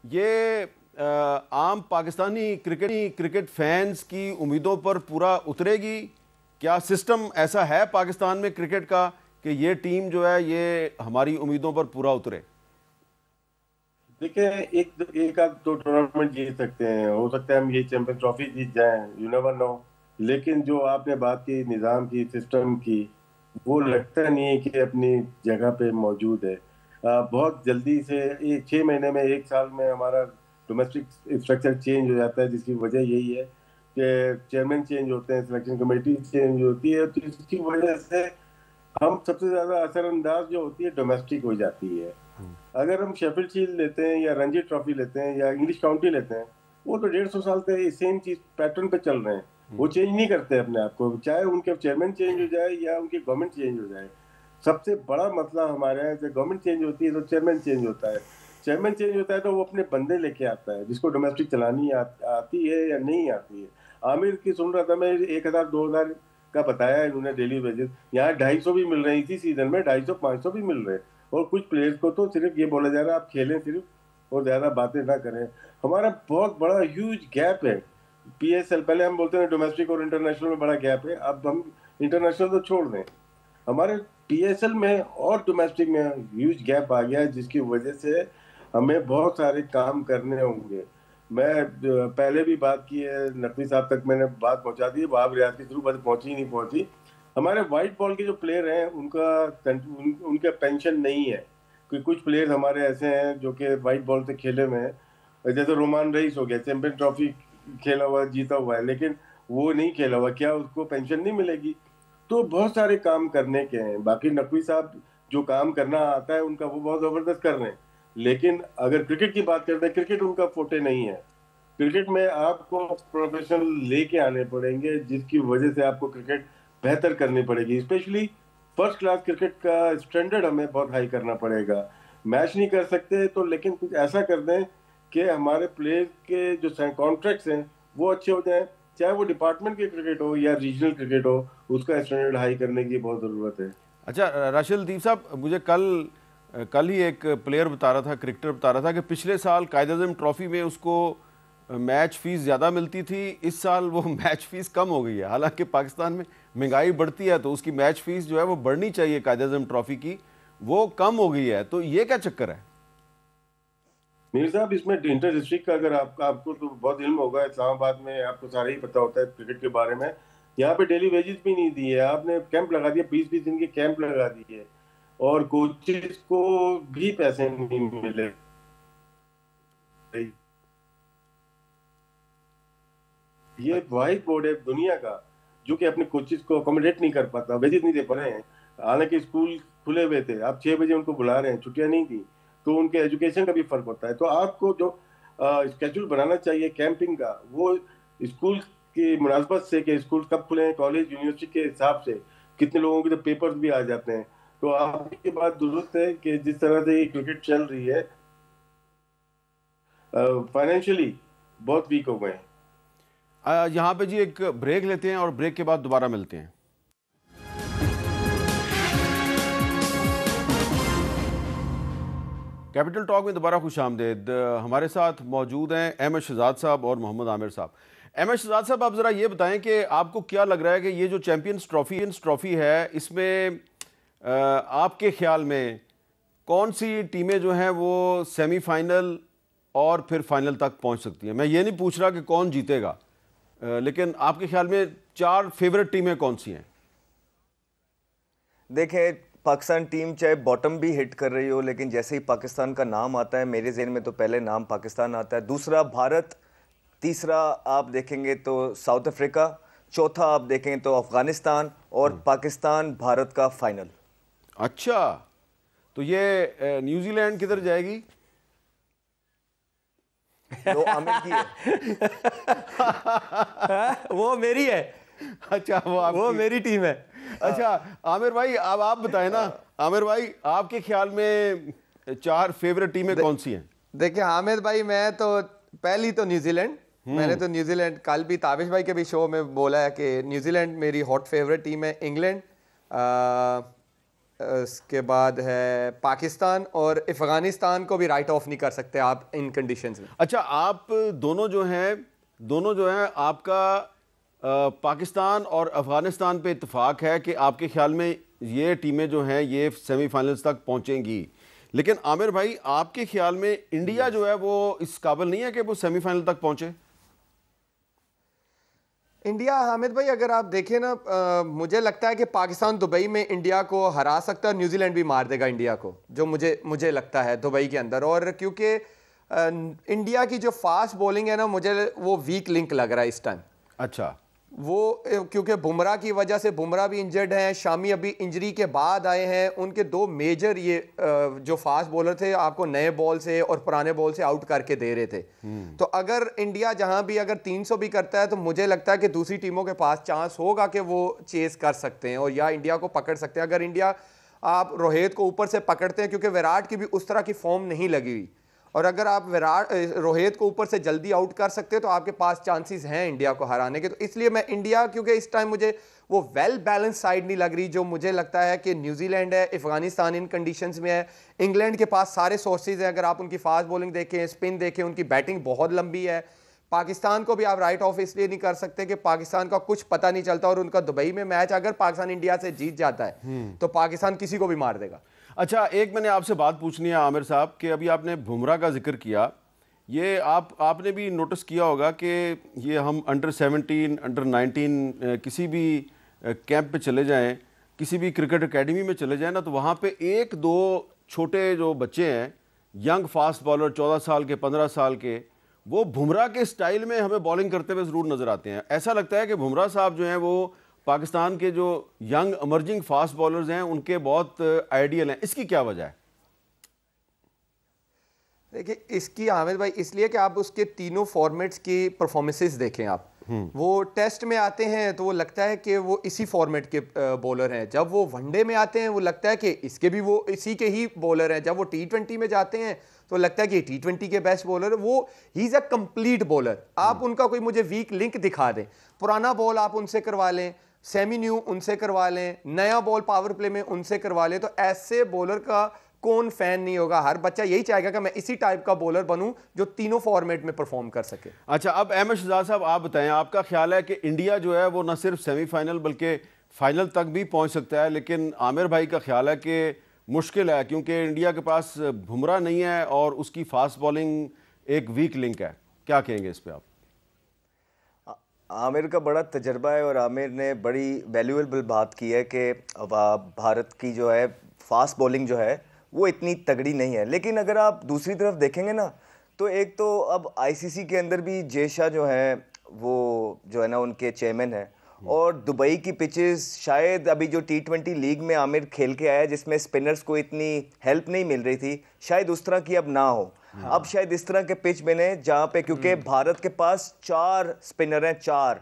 ये आम पाकिस्तानी क्रिकेट फैंस की उम्मीदों पर पूरा उतरेगी? क्या सिस्टम ऐसा है पाकिस्तान में क्रिकेट का कि ये टीम जो है ये हमारी उम्मीदों पर पूरा उतरे? देखिए, एक एक आध दो टूर्नामेंट जीत सकते हैं, हो सकता है हम ये चैंपियंस ट्रॉफी जीत जाएं, यू नेवर नो। लेकिन जो आपने बात की निज़ाम की, सिस्टम की, वो लगता नहीं है कि अपनी जगह पे मौजूद है। बहुत जल्दी से 6 महीने में, 1 साल में हमारा डोमेस्टिक स्ट्रक्चर चेंज हो जाता है, जिसकी वजह यही है कि चेयरमैन चेंज होते हैं, सिलेक्शन कमेटी चेंज होती है, तो इसकी वजह से हम सबसे ज्यादा असरअंदाज जो होती है डोमेस्टिक हो जाती है। अगर हम शेफील्ड शील्ड लेते हैं या रणजी ट्रॉफी लेते हैं या इंग्लिश काउंटी लेते हैं, वो तो 150 साल से सेम चीज पैटर्न पे चल रहे हैं, वो चेंज नहीं करते अपने आप को, चाहे उनके चेयरमैन चेंज हो जाए या उनकी गवर्नमेंट चेंज हो जाए। सबसे बड़ा मसला हमारे यहाँ, जब गवर्नमेंट चेंज होती है तो चेयरमैन चेंज होता है, चेयरमैन चेंज होता है तो वो अपने बंदे लेके आता है जिसको डोमेस्टिक चलानी आती है या नहीं आती है। आमिर की सुन रहा था मैं, 1,000 2,000 का बताया इन्होंने डेली वेजेस, यहाँ 250 भी मिल रहे हैं, इसी सीजन में 250 500 भी मिल रहे हैं। और कुछ प्लेयर्स को तो सिर्फ ये बोला जा रहा है आप खेलें सिर्फ और ज्यादा बातें ना करें। हमारा बहुत बड़ा ह्यूज गैप है पीएसएल, पहले हम बोलते हैं डोमेस्टिक और इंटरनेशनल में बड़ा गैप है, अब हम इंटरनेशनल तो छोड़ दें, हमारे पीएसएल में और डोमेस्टिक में ह्यूज गैप आ गया है, जिसकी वजह से हमें बहुत सारे काम करने होंगे। मैं पहले भी बात की है, नकवी साहब तक मैंने बात पहुंचा दी, वहाब रियाज की थ्रू बात पहुंची नहीं पहुंची। हमारे वाइट बॉल के जो प्लेयर हैं उनका पेंशन नहीं है, क्योंकि कुछ प्लेयर हमारे ऐसे हैं जो कि वाइट बॉल से खेले में हैं, जैसे रोमान रईस हो गया, चैंपियन ट्रॉफी खेला हुआ जीता हुआ है, लेकिन वो नहीं खेला हुआ, क्या उसको पेंशन नहीं मिलेगी? तो बहुत सारे काम करने के हैं। बाकी नकवी साहब जो काम करना आता है उनका, वो बहुत जबरदस्त कर रहे हैं, लेकिन अगर क्रिकेट की बात करते हैं, क्रिकेट उनका फोटे नहीं है। क्रिकेट में आपको प्रोफेशनल लेके आने पड़ेंगे, जिसकी वजह से आपको क्रिकेट बेहतर करनी पड़ेगी, स्पेशली फर्स्ट क्लास क्रिकेट का स्टैंडर्ड हमें बहुत हाई करना पड़ेगा। मैच नहीं कर सकते तो लेकिन कुछ ऐसा कर दें कि हमारे प्लेयर के जो कॉन्ट्रैक्ट्स हैं वो अच्छे हो जाएं, चाहे वो डिपार्टमेंट के क्रिकेट हो या रीजनल क्रिकेट हो, उसका स्टैंडर्ड हाई करने की बहुत ज़रूरत है। अच्छा राशिद लतीफ़ साहब, मुझे कल ही एक प्लेयर बता रहा था, क्रिकेटर बता रहा था कि पिछले साल कायद-ए-आज़म ट्रॉफी में उसको मैच फ़ीस ज़्यादा मिलती थी, इस साल वो मैच फ़ीस कम हो गई है। हालांकि पाकिस्तान में महंगाई बढ़ती है तो उसकी मैच फ़ीस जो है वो बढ़नी चाहिए, कायद-ए-आज़म ट्रॉफी की वो कम हो गई है, तो ये क्या चक्कर है? मीर साहब, इसमें इंटर डिस्ट्रिक्ट का अगर आपको तो बहुत इल्म होगा, इस्लामाबाद में आपको सारा ही पता होता है क्रिकेट के बारे में, यहाँ पे डेली वेजेस भी नहीं दिए, आपने कैंप लगा दिया, 20-20 दिन के कैंप लगा दिए, और कोचेस को भी पैसे नहीं मिले। ये वाहिद बोर्ड है दुनिया का जो कि अपने कोचेस को अकोमोडेट नहीं कर पाता, वेजेस नहीं दे पा रहे हैं। हालांकि स्कूल खुले हुए थे, आप 6 बजे उनको बुला रहे हैं, छुट्टियां नहीं थी, तो उनके एजुकेशन का भी फर्क होता है। तो आपको जो स्केड्यूल बनाना चाहिए कैंपिंग का, वो स्कूल की मुनासबत से कि स्कूल कब खुले हैं, कॉलेज यूनिवर्सिटी के हिसाब से, कितने लोगों के तो पेपर्स भी आ जाते हैं। तो आपकी बात दुरुस्त है कि जिस तरह से ये क्रिकेट चल रही है, फाइनेंशियली बहुत वीक हो गए हैं। यहाँ पे जी एक ब्रेक लेते हैं और ब्रेक के बाद दोबारा मिलते हैं। कैपिटल टॉक में दोबारा खुशामदीद। हमारे साथ मौजूद हैं अहमद शहजाद साहब और मोहम्मद आमिर साहब। अहमद शहजाद साहब, आप ज़रा ये बताएं कि आपको क्या लग रहा है कि ये जो चैम्पियंस ट्रॉफ़ी है, इसमें आपके ख्याल में कौन सी टीमें जो हैं वो सेमीफाइनल और फिर फाइनल तक पहुंच सकती हैं? मैं ये नहीं पूछ रहा कि कौन जीतेगा, लेकिन आपके ख्याल में 4 फेवरेट टीमें कौन सी हैं? देखें, पाकिस्तान टीम चाहे बॉटम भी हिट कर रही हो, लेकिन जैसे ही पाकिस्तान का नाम आता है मेरे ज़हन में तो पहले नाम पाकिस्तान आता है, दूसरा भारत, तीसरा आप देखेंगे तो साउथ अफ्रीका, चौथा आप देखेंगे तो अफगानिस्तान, और पाकिस्तान भारत का फाइनल। अच्छा, तो ये न्यूजीलैंड किधर जाएगी? वो आमिर की है। वो मेरी है। अच्छा, वो मेरी टीम है। अच्छा आमिर भाई, अब आप बताएं ना। आमिर भाई, आपके ख्याल में 4 फेवरेट टीमें कौन सी हैं? देखिए हामिद भाई, मैं तो पहली तो न्यूजीलैंड, मैंने तो न्यूजीलैंड, कल भी ताबिश भाई के भी शो में बोला है कि न्यूजीलैंड मेरी हॉट फेवरेट टीम है। इंग्लैंड, उसके बाद है पाकिस्तान, और अफगानिस्तान को भी राइट ऑफ नहीं कर सकते आप इन कंडीशंस में। अच्छा, आप दोनों जो हैं आपका पाकिस्तान और अफगानिस्तान पे इत्तेफाक है कि आपके ख्याल में ये टीमें जो हैं ये सेमीफाइनल्स तक पहुंचेंगी, लेकिन आमिर भाई, आपके ख्याल में इंडिया जो है वो इस काबिल नहीं है कि वो सेमीफाइनल तक पहुंचे? इंडिया, हामिद भाई, अगर आप देखें ना, मुझे लगता है कि पाकिस्तान दुबई में इंडिया को हरा सकता है, न्यूजीलैंड भी मार देगा इंडिया को, जो मुझे लगता है दुबई के अंदर। और क्योंकि इंडिया की जो फास्ट बॉलिंग है ना, मुझे वो वीक लिंक लग रहा है इस टाइम। अच्छा, वो क्योंकि बुमराह की वजह से, बुमराह भी इंजर्ड हैं, शामी अभी इंजरी के बाद आए हैं, उनके दो मेजर ये जो फास्ट बॉलर थे आपको नए बॉल से और पुराने बॉल से आउट करके दे रहे थे। तो अगर इंडिया जहां भी अगर 300 भी करता है तो मुझे लगता है कि दूसरी टीमों के पास चांस होगा कि वो चेस कर सकते हैं और या इंडिया को पकड़ सकते हैं। अगर इंडिया आप रोहित को ऊपर से पकड़ते हैं, क्योंकि विराट की भी उस तरह की फॉर्म नहीं लगी हुई, और अगर आप रोहित को ऊपर से जल्दी आउट कर सकते हैं तो आपके पास चांसेस हैं इंडिया को हराने के। तो इसलिए मैं इंडिया, क्योंकि इस टाइम मुझे वो वेल बैलेंस साइड नहीं लग रही, जो मुझे लगता है कि न्यूजीलैंड है, अफगानिस्तान इन कंडीशंस में है, इंग्लैंड के पास सारे सोर्सेज हैं। अगर आप उनकी फास्ट बॉलिंग देखें, स्पिन देखें, उनकी बैटिंग बहुत लंबी है। पाकिस्तान को भी आप राइट ऑफ इसलिए नहीं कर सकते कि पाकिस्तान का कुछ पता नहीं चलता, और उनका दुबई में मैच अगर पाकिस्तान इंडिया से जीत जाता है तो पाकिस्तान किसी को भी मार देगा। अच्छा, एक मैंने आपसे बात पूछनी है आमिर साहब कि अभी आपने बुमराह का जिक्र किया, ये आपने भी नोटिस किया होगा कि ये हम अंडर 17, अंडर 19 किसी भी कैंप पे चले जाएं, किसी भी क्रिकेट एकेडमी में चले जाएं ना, तो वहाँ पे एक दो छोटे जो बच्चे हैं, यंग फास्ट बॉलर 14 साल के, 15 साल के, वो बुमराह के स्टाइल में हमें बॉलिंग करते हुए ज़रूर नज़र आते हैं। ऐसा लगता है कि बुमराह साहब जो हैं वो पाकिस्तान के जो यंग इमर्जिंग फास्ट बॉलर्स हैं उनके बहुत आइडियल हैं। इसकी क्या वजह है? देखिए, इसकी हामिद भाई इसलिए कि आप उसके तीनों फॉर्मेट्स की परफॉर्मेंसेस देखें। आप वो टेस्ट में आते हैं तो वो लगता है कि वो इसी फॉर्मेट के बॉलर हैं, जब वो वनडे में आते हैं वो लगता है कि इसके भी वो इसी के ही बॉलर हैं, जब वो T20 में जाते हैं तो लगता है कि T20 के बेस्ट बॉलर, वो he is a complete bowler. आप उनका कोई मुझे वीक लिंक दिखा दें, पुराना बॉल आप उनसे करवा लें, सेमी न्यू उनसे करवा लें, नया बॉल पावर प्ले में उनसे करवा लें, तो ऐसे बॉलर का कौन फैन नहीं होगा? हर बच्चा यही चाहेगा कि मैं इसी टाइप का बॉलर बनूं जो तीनों फॉर्मेट में परफॉर्म कर सके। अच्छा, अब अहमद शहजाद साहब आप बताएं, आपका ख्याल है कि इंडिया जो है वो न सिर्फ सेमीफाइनल बल्कि फाइनल तक भी पहुंच सकता है, लेकिन आमिर भाई का ख्याल है कि मुश्किल है क्योंकि इंडिया के पास बुमराह नहीं है और उसकी फास्ट बॉलिंग एक वीक लिंक है। क्या कहेंगे इस पर आप? आमिर का बड़ा तजर्बा है और आमिर ने बड़ी वैल्यूएबल बात की है कि भारत की जो है फास्ट बॉलिंग जो है वो इतनी तगड़ी नहीं है। लेकिन अगर आप दूसरी तरफ देखेंगे ना, तो एक तो अब आईसीसी के अंदर भी जय शाह जो है वो जो है ना उनके चेयरमैन है, और दुबई की पिचेस शायद अभी जो T20 लीग में आमिर खेल के आया जिसमें स्पिनर्स को इतनी हेल्प नहीं मिल रही थी, शायद उस तरह की अब ना हो। अब शायद इस तरह के पिच बने जहाँ पे, क्योंकि भारत के पास 4 स्पिनर हैं, 4,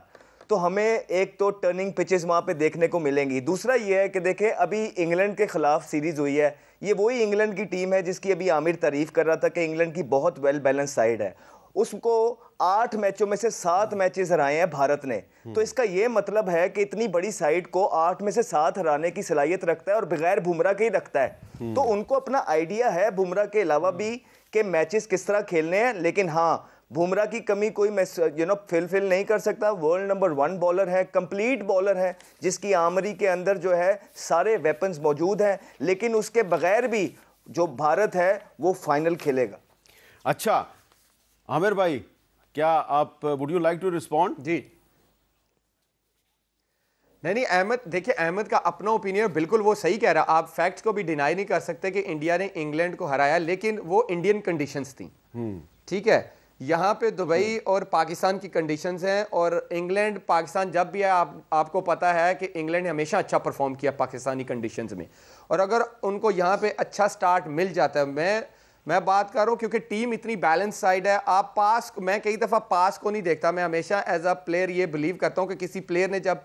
तो हमें एक तो टर्निंग पिचेस वहाँ पे देखने को मिलेंगी। दूसरा ये है कि देखें अभी इंग्लैंड के खिलाफ सीरीज़ हुई है, ये वही इंग्लैंड की टीम है जिसकी अभी आमिर तारीफ कर रहा था कि इंग्लैंड की बहुत वेल बैलेंस साइड है। उसको 8 मैचों में से 7 मैचेस हराए हैं भारत ने, तो इसका ये मतलब है कि इतनी बड़ी साइड को 8 में से 7 हराने की सलाहियत रखता है और बगैर बुमराह के ही रखता है। तो उनको अपना आइडिया है बुमराह के अलावा भी कि मैचेस किस तरह खेलने हैं। लेकिन हाँ, बुमराह की कमी कोई फिल नहीं कर सकता। वर्ल्ड नंबर 1 बॉलर है, कंप्लीट बॉलर है, जिसकी आमरी के अंदर जो है सारे वेपन्स मौजूद हैं, लेकिन उसके बगैर भी जो भारत है वो फाइनल खेलेगा। अच्छा आमिर भाई, क्या आप would you like to respond? जी नहीं, अहमद, देखिए अहमद का अपना ओपिनियन बिल्कुल वो सही कह रहा है। आप फैक्ट्स को भी डिनाई नहीं कर सकते कि इंडिया ने इंग्लैंड को हराया, लेकिन वो इंडियन कंडीशंस थी। ठीक है, यहाँ पे दुबई और पाकिस्तान की कंडीशंस हैं, और इंग्लैंड पाकिस्तान जब भी है, आपको पता है कि इंग्लैंड ने हमेशा अच्छा परफॉर्म किया पाकिस्तानी कंडीशंस में, और अगर उनको यहाँ पे अच्छा स्टार्ट मिल जाता है, मैं बात कर रहा हूँ क्योंकि टीम इतनी बैलेंस साइड है। आप पास, मैं कई दफ़ा पास को नहीं देखता, मैं हमेशा एज अ प्लेयर ये बिलीव करता हूँ कि किसी प्लेयर ने जब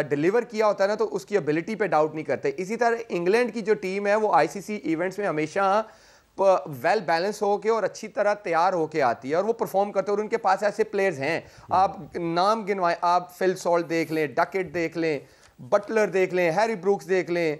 डिलीवर किया होता है ना तो उसकी एबिलिटी पे डाउट नहीं करते। इसी तरह इंग्लैंड की जो टीम है वो आईसीसी इवेंट्स में हमेशा वेल बैलेंस होके और अच्छी तरह तैयार होके आती है और वो परफॉर्म करते हैं, और उनके पास ऐसे प्लेयर्स हैं। आप नाम गिनवाएं, आप फिल सॉल्ट देख लें, डकेट देख लें, बटलर देख लें, हैरी ब्रूक्स देख लें,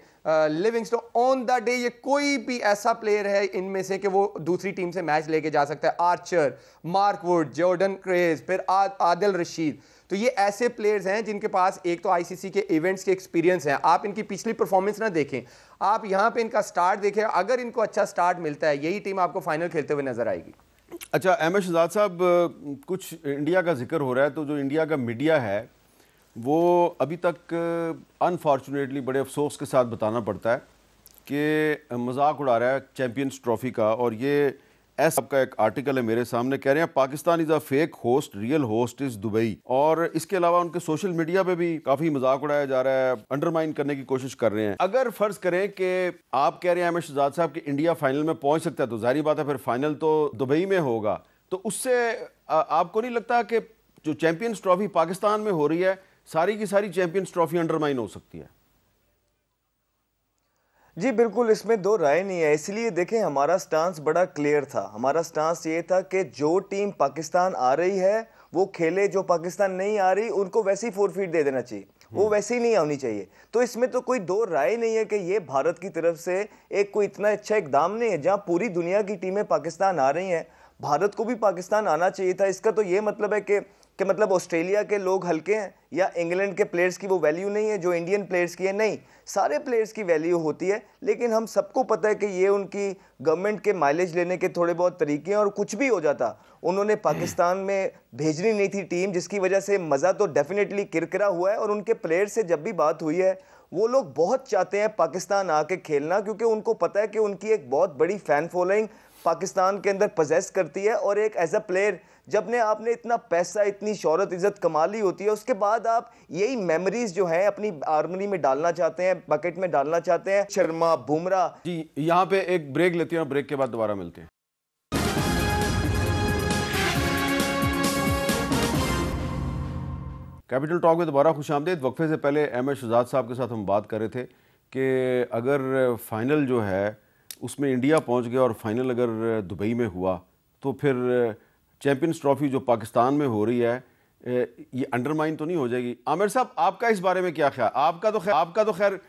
लिविंगस्टोन, ऑन द डे ये कोई भी ऐसा प्लेयर है इनमें से कि वो दूसरी टीम से मैच लेके जा सकता है। Archer, Mark Wood, Jordan craze, फिर आदिल रशीद, तो ये ऐसे प्लेयर्स हैं जिनके पास एक तो आईसीसी के इवेंट्स के एक्सपीरियंस हैं। आप इनकी पिछली परफॉर्मेंस ना देखें, आप यहाँ पे इनका स्टार्ट देखें, अगर इनको अच्छा स्टार्ट मिलता है यही टीम आपको फाइनल खेलते हुए नजर आएगी। अच्छा अहमद शहजाद साहब, कुछ इंडिया का जिक्र हो रहा है, तो जो इंडिया का मीडिया है वो अभी तक अनफॉर्चुनेटली बड़े अफसोस के साथ बताना पड़ता है कि मजाक उड़ा रहा है चैम्पियंस ट्रॉफी का। और ये ऐसा का एक आर्टिकल है मेरे सामने, कह रहे हैं Pakistan is a fake host, real host is Dubai. और इसके अलावा उनके सोशल मीडिया पे भी काफ़ी मजाक उड़ाया जा रहा है, अंडरमाइन करने की कोशिश कर रहे हैं। अगर फ़र्ज़ करें कि आप कह रहे हैं अहमद शहजाद साहब कि इंडिया फाइनल में पहुंच सकता है, तो जाहिर बात है फिर फाइनल तो दुबई में होगा, तो उससे आपको नहीं लगता कि जो चैम्पियंस ट्रॉफी पाकिस्तान में हो रही है सारी की सारी चैंपियंस ट्रॉफी अंडरमाइन हो सकती है? जी बिल्कुल, इसमें दो राय नहीं है। इसलिए देखें, हमारा स्टांस बड़ा क्लियर था। हमारा स्टांस ये था कि जो टीम पाकिस्तान आ रही है वो खेले, जो पाकिस्तान नहीं आ रही उनको वैसे ही फोरफीट दे देना चाहिए, वो वैसे ही नहीं होनी चाहिए। तो इसमें तो कोई दो राय नहीं है कि ये भारत की तरफ से एक कोई इतना अच्छा इकदाम नहीं है। जहाँ पूरी दुनिया की टीमें पाकिस्तान आ रही हैं, भारत को भी पाकिस्तान आना चाहिए था। इसका तो ये मतलब है कि मतलब ऑस्ट्रेलिया के लोग हल्के हैं या इंग्लैंड के प्लेयर्स की वो वैल्यू नहीं है जो इंडियन प्लेयर्स की है। नहीं, सारे प्लेयर्स की वैल्यू होती है, लेकिन हम सबको पता है कि ये उनकी गवर्नमेंट के माइलेज लेने के थोड़े बहुत तरीके हैं। और कुछ भी हो जाता, उन्होंने पाकिस्तान में भेजनी नहीं थी टीम, जिसकी वजह से मज़ा तो डेफिनेटली किरकिरा हुआ है। और उनके प्लेयर से जब भी बात हुई है, वो लोग बहुत चाहते हैं पाकिस्तान आके खेलना, क्योंकि उनको पता है कि उनकी एक बहुत बड़ी फ़ैन फॉलोइंग पाकिस्तान के अंदर पजेस करती है। और एक एज अ प्लेयर जब ने आपने इतना पैसा, इतनी शोहरत, इज्जत कमा ली होती है, उसके बाद आप यही मेमोरीज जो है अपनी आर्मरी में डालना चाहते हैं, बकेट में डालना चाहते हैं। शर्मा, बुमराह। जी यहाँ पे एक ब्रेक लेते हैं और ब्रेक के बाद दोबारा मिलते हैं। कैपिटल टॉक में दोबारा खुशामदीद। वक्फे से पहले अहमद शहजाद साहब के साथ हम बात कर रहे थे कि अगर फाइनल जो है उसमें इंडिया पहुंच गया और फाइनल अगर दुबई में हुआ, तो फिर चैंपियंस ट्रॉफी जो पाकिस्तान में हो रही है ये अंडरमाइन तो नहीं हो जाएगी? आमिर साहब, आपका इस बारे में क्या ख्याल? आपका तो खैर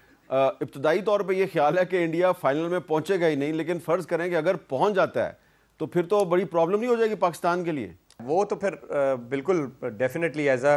इब्तदाई तौर पे ये ख्याल है कि इंडिया फाइनल में पहुंचेगा ही नहीं, लेकिन फ़र्ज़ करें कि अगर पहुंच जाता है तो फिर तो बड़ी प्रॉब्लम नहीं हो जाएगी पाकिस्तान के लिए? वो तो फिर बिल्कुल डेफिनेटली एज अ